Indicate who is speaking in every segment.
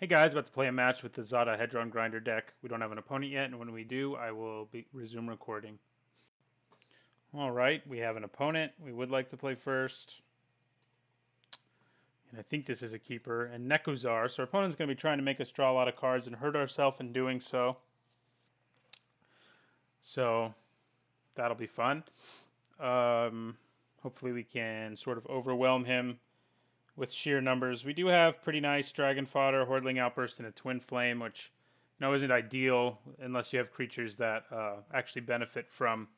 Speaker 1: Hey guys, about to play a match with the Zada Hedron Grinder deck. We don't have an opponent yet, and when we do, I will resume recording. Alright, we have an opponent. We would like to play first. And I think this is a keeper. And Nekusar, so our opponent's going to be trying to make us draw a lot of cards and hurt ourselves in doing so. So, that'll be fun. Hopefully we can sort of overwhelm him with sheer numbers. We do have pretty nice Dragon Fodder, Hordling Outburst, and a Twin Flame, which isn't ideal unless you have creatures that actually benefit from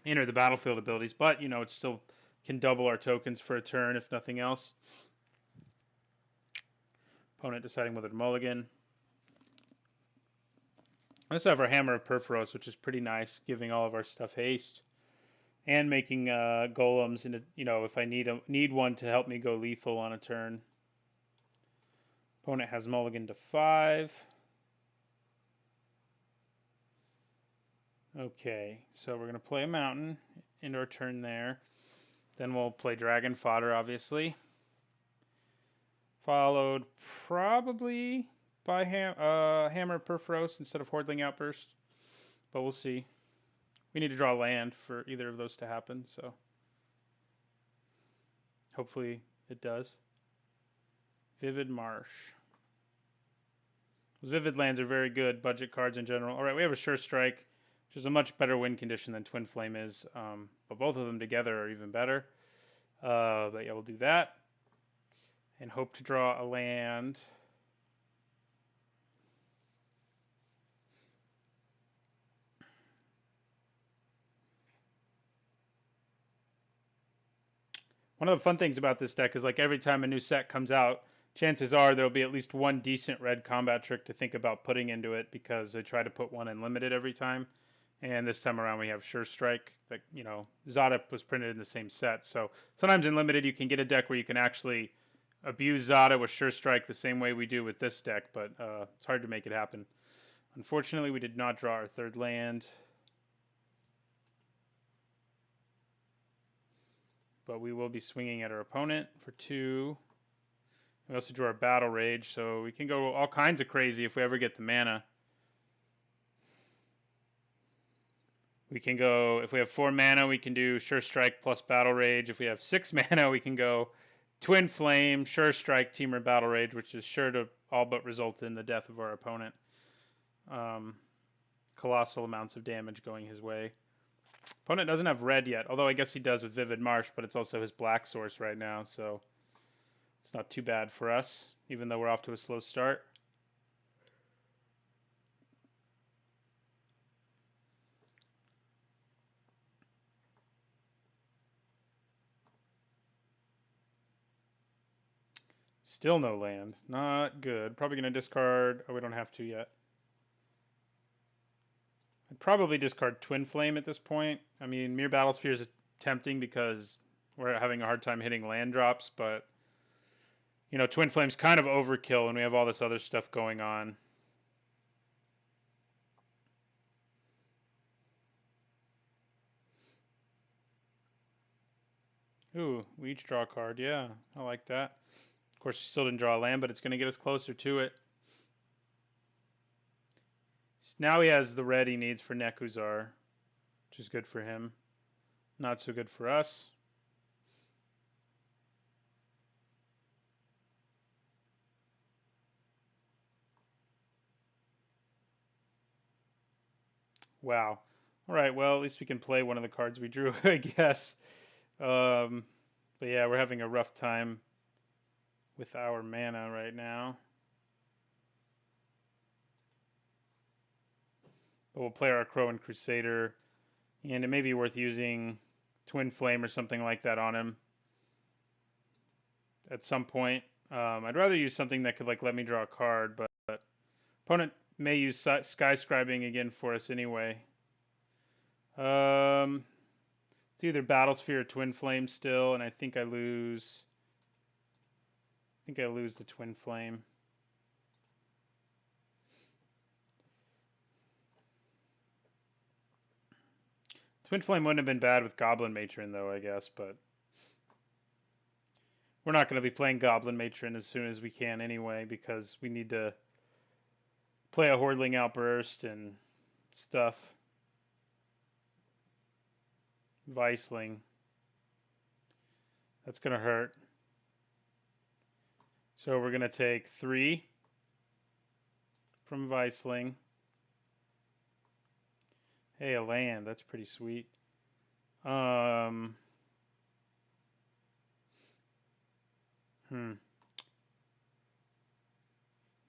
Speaker 1: enter the battlefield abilities. But, it still can double our tokens for a turn, if nothing else. Opponent deciding whether to mulligan. I also have our Hammer of Perforos, which is pretty nice, giving all of our stuff haste. And making golems into, if I need one to help me go lethal on a turn. Opponent has mulligan to 5. Okay, so we're going to play a mountain into our turn there. Then we'll play Dragon Fodder, obviously. Followed probably by Hammer Perforos instead of Hordling Outburst. But we'll see. We need to draw land for either of those to happen, so hopefully it does. Vivid Marsh. Those Vivid lands are very good budget cards in general. Alright, we have a Sure Strike, which is a much better win condition than Twin Flame is. But both of them together are even better. But yeah, we'll do that. And hope to draw a land. One of the fun things about this deck is like every time a new set comes out, chances are there'll be at least one decent red combat trick to think about putting into it because they try to put one in limited every time. And this time around we have Sure Strike. That Zada was printed in the same set. So sometimes in limited you can get a deck where you can actually abuse Zada with Sure Strike the same way we do with this deck, but it's hard to make it happen. Unfortunately, we did not draw our third land. But we will be swinging at our opponent for 2. We also drew our Battle Rage, so we can go all kinds of crazy if we ever get the mana. We can go, if we have 4 mana, we can do Sure Strike plus Battle Rage. If we have 6 mana, we can go Twin Flame, Sure Strike, Temur Battle Rage, which is sure to all but result in the death of our opponent. Colossal amounts of damage going his way. Opponent doesn't have red yet, although I guess he does with Vivid Marsh, but it's also his black source right now, so it's not too bad for us, even though we're off to a slow start. Still no land. Not good. Probably going to discard... Oh, we don't have to yet. I'd probably discard Twin Flame at this point. I mean, Mere Battlesphere is tempting because we're having a hard time hitting land drops, but Twin Flame's kind of overkill when we have all this other stuff going on. Ooh, we each draw a card. Yeah, I like that. Of course, we still didn't draw a land, but it's going to get us closer to it. Now he has the red he needs for Nekusar, which is good for him. Not so good for us. Wow. All right, well, at least we can play one of the cards we drew, I guess. But yeah, we're having a rough time with our mana right now. But we'll play our Crow and Crusader, and it may be worth using Twin Flame or something like that on him at some point. I'd rather use something that could let me draw a card, but opponent may use Sky Scribing again for us anyway. It's either Battlesphere or Twin Flame still, and I think I lose. The Twin Flame. Twin Flame wouldn't have been bad with Goblin Matron, though, I guess, but We're not going to be playing Goblin Matron as soon as we can anyway, because we need to play a Hordling Outburst and stuff. Viceling. That's going to hurt. So we're going to take 3 from Viceling. Hey, a land. That's pretty sweet.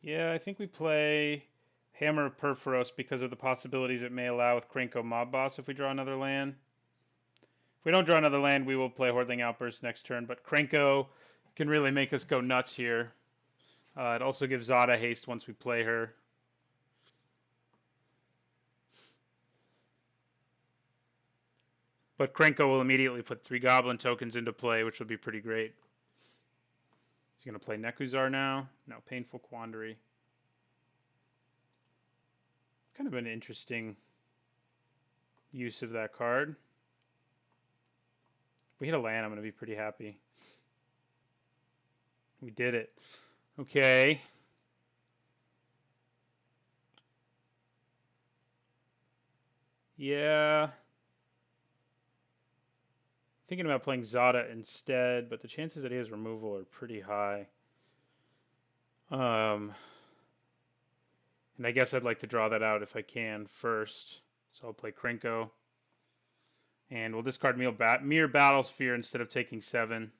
Speaker 1: Yeah, I think we play Hammer of Perforos because of the possibilities it may allow with Krenko Mob Boss if we draw another land. If we don't draw another land, we will play Hordling Outburst next turn, but Krenko can really make us go nuts here. It also gives Zada haste once we play her. But Krenko will immediately put 3 Goblin tokens into play, which will be pretty great. He's going to play Nekusar now. No, Painful Quandary. Kind of an interesting use of that card. If we hit a land, I'm going to be pretty happy. We did it. Okay. Yeah. Thinking about playing Zada instead, but the chances that he has removal are pretty high. And I guess I'd like to draw that out if I can first. So I'll play Krenko. And we'll discard Mere Battlesphere instead of taking 7.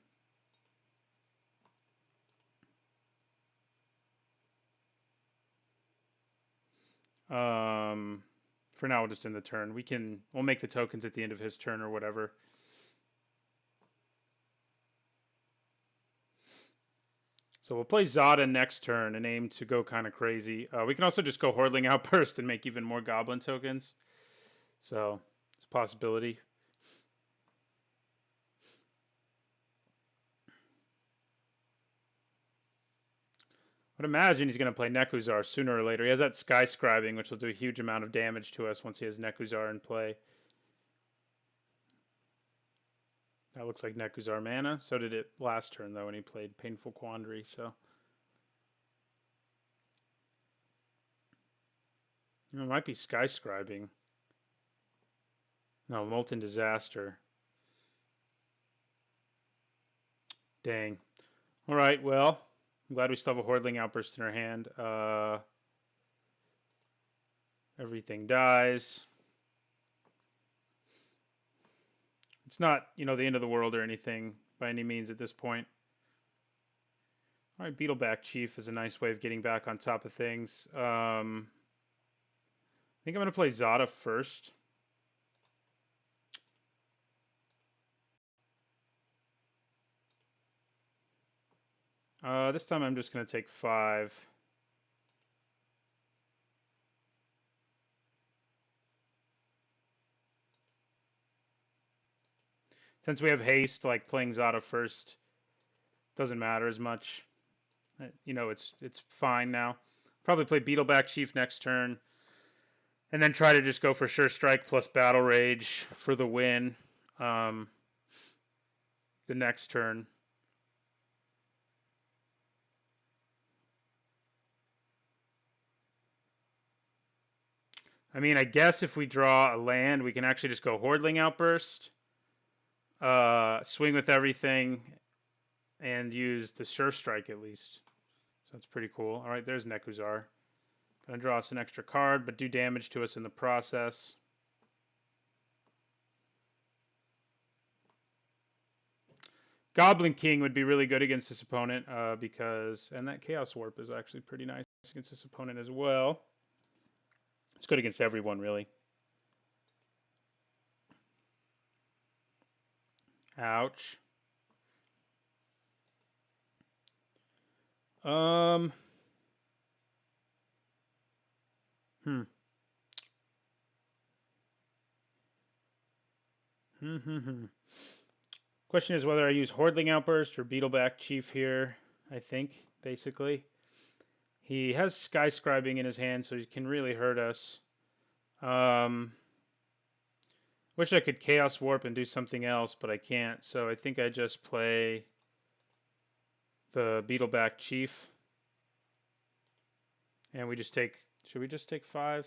Speaker 1: For now, we'll just end the turn. We'll make the tokens at the end of his turn or whatever. So we'll play Zada next turn and aim to go kind of crazy. We can also just go Hordling Outburst and make even more Goblin tokens. So it's a possibility. I'd imagine he's going to play Nekusar sooner or later. He has that Sky Scribing, which will do a huge amount of damage to us once he has Nekusar in play. That looks like Nekusar mana. So did it last turn, though, when he played Painful Quandary. So it might be Sky Scribing. No, Molten Disaster. Dang. All right, well, I'm glad we still have a Hordling Outburst in our hand. Everything dies. It's not, the end of the world or anything by any means at this point. All right, Beetleback Chief is a nice way of getting back on top of things. I think I'm going to play Zada first. This time I'm just going to take 5. Since we have haste, like playing Zada first doesn't matter as much. It's fine now. Probably play Beetleback Chief next turn. And then try to just go for Sure Strike plus Battle Rage for the win the next turn. I mean, I guess if we draw a land, we can actually just go Hordling Outburst. Swing with everything and use the Sure Strike at least. So that's pretty cool. All right, there's Nekusar. Gonna draw us an extra card, but do damage to us in the process. Goblin King would be really good against this opponent and that Chaos Warp is actually pretty nice against this opponent as well. It's good against everyone, really. Ouch. Question is whether I use Hordling Outburst or Beetleback Chief here, I think, basically. He has Sky Scribing in his hand, so he can really hurt us. Wish I could Chaos Warp and do something else, but I can't. So I think I just play the Beetleback Chief. And we just take, should we just take 5?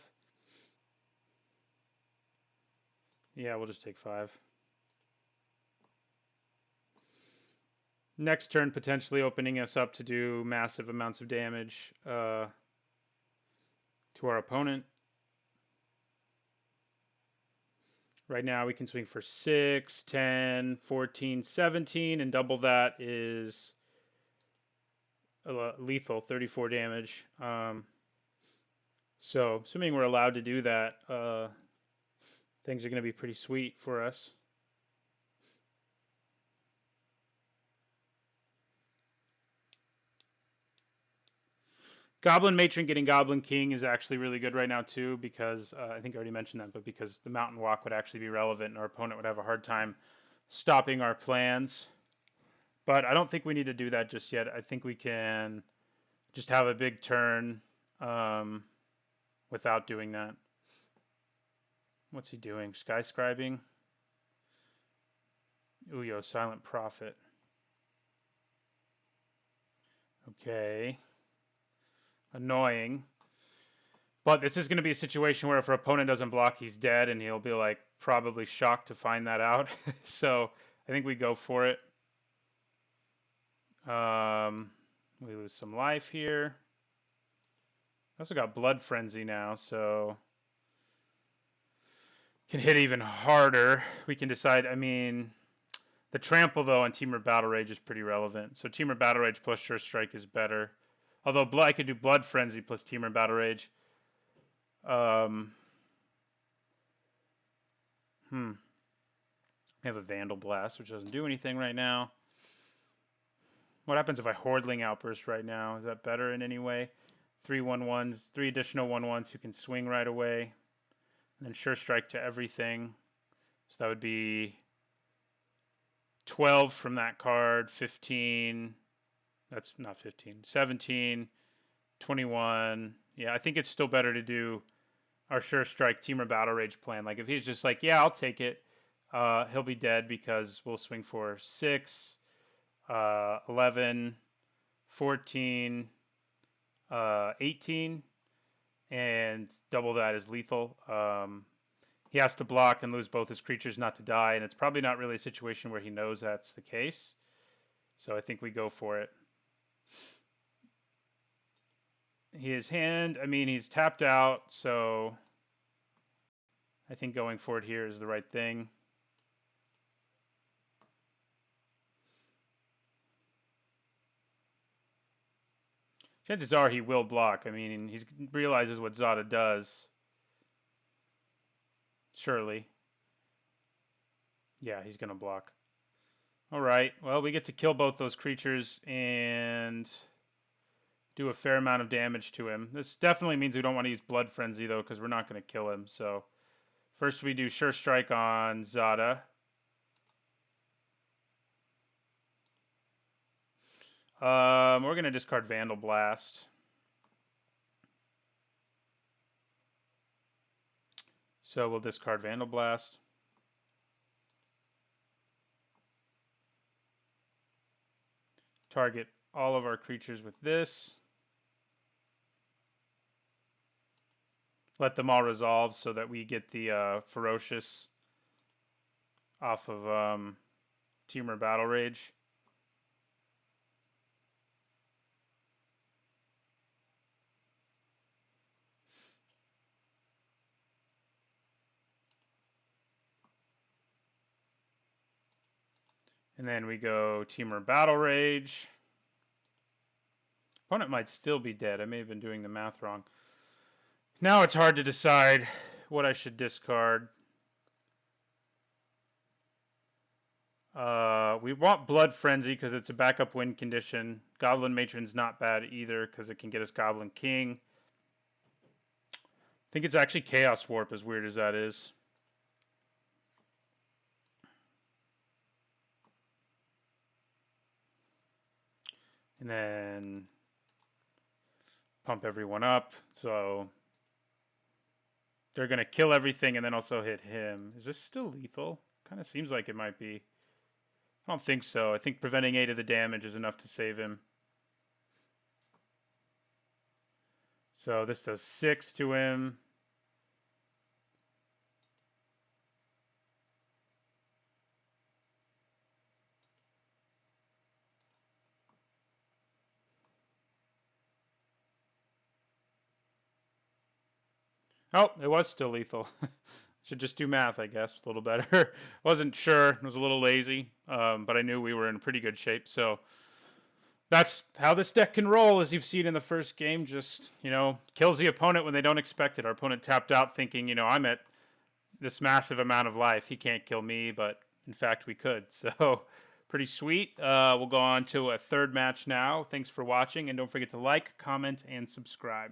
Speaker 1: Yeah, we'll just take 5. Next turn, potentially opening us up to do massive amounts of damage to our opponent. Right now we can swing for 6, 10, 14, 17, and double that is lethal, 34 damage. So assuming we're allowed to do that, things are going to be pretty sweet for us. Goblin Matron getting Goblin King is actually really good right now too, because I think I already mentioned that, but because the Mountain Walk would actually be relevant and our opponent would have a hard time stopping our plans. But I don't think we need to do that just yet. I think we can just have a big turn without doing that. What's he doing? Skyscribing? Uyo, Silent Prophet. Okay. Annoying. But this is going to be a situation where if our opponent doesn't block, he's dead, and he'll be like probably shocked to find that out. So I think we go for it. We lose some life here. I also got Blood Frenzy now, so can hit even harder. We can decide, I mean, the Trample, though, on Temur Battle Rage is pretty relevant. So Temur Battle Rage plus Sure Strike is better. Although I could do Blood Frenzy plus Temur Battle Rage. I have a Vandal Blast, which doesn't do anything right now. What happens if I Hordling Outburst right now? Is that better in any way? 3 1/1s, 3 additional 1/1s who can swing right away. And then Sure Strike to everything. So that would be 12 from that card, 15. That's not 15. 17, 21. Yeah, I think it's still better to do our Sure Strike Temur Battle Rage plan. Like, if he's just like, yeah, I'll take it, he'll be dead because we'll swing for 6, 11, 14, 18, and double that is lethal. He has to block and lose both his creatures not to die, and it's probably not really a situation where he knows that's the case. So I think we go for it. His hand, I mean, he's tapped out, so I think going for it here is the right thing. Chances are he will block. I mean, he realizes what Zada does. Surely. Yeah, he's going to block. All right. Well, we get to kill both those creatures and do a fair amount of damage to him. This definitely means we don't want to use Blood Frenzy, though, because we're not going to kill him. So first we do Sure Strike on Zada. We're going to discard Vandal Blast. So we'll discard Vandal Blast. Target all of our creatures with this. Let them all resolve so that we get the Ferocious off of Temur Battle Rage. And then we go Temur Battle Rage. Opponent might still be dead. I may have been doing the math wrong. Now it's hard to decide what I should discard. We want Blood Frenzy because it's a backup win condition. Goblin Matron's not bad either because it can get us Goblin King. I think it's actually Chaos Warp, as weird as that is. And then pump everyone up. So they're going to kill everything and then also hit him. Is this still lethal? Kind of seems like it might be. I don't think so. I think preventing 8 of the damage is enough to save him. So this does 6 to him. Oh, it was still lethal. Should just do math, I guess, a little better. Wasn't sure. Was a little lazy, but I knew we were in pretty good shape. So that's how this deck can roll, as you've seen in the first game. Just, kills the opponent when they don't expect it. Our opponent tapped out thinking, I'm at this massive amount of life. He can't kill me, but in fact we could. So pretty sweet. We'll go on to a third match now. Thanks for watching, and don't forget to like, comment, and subscribe.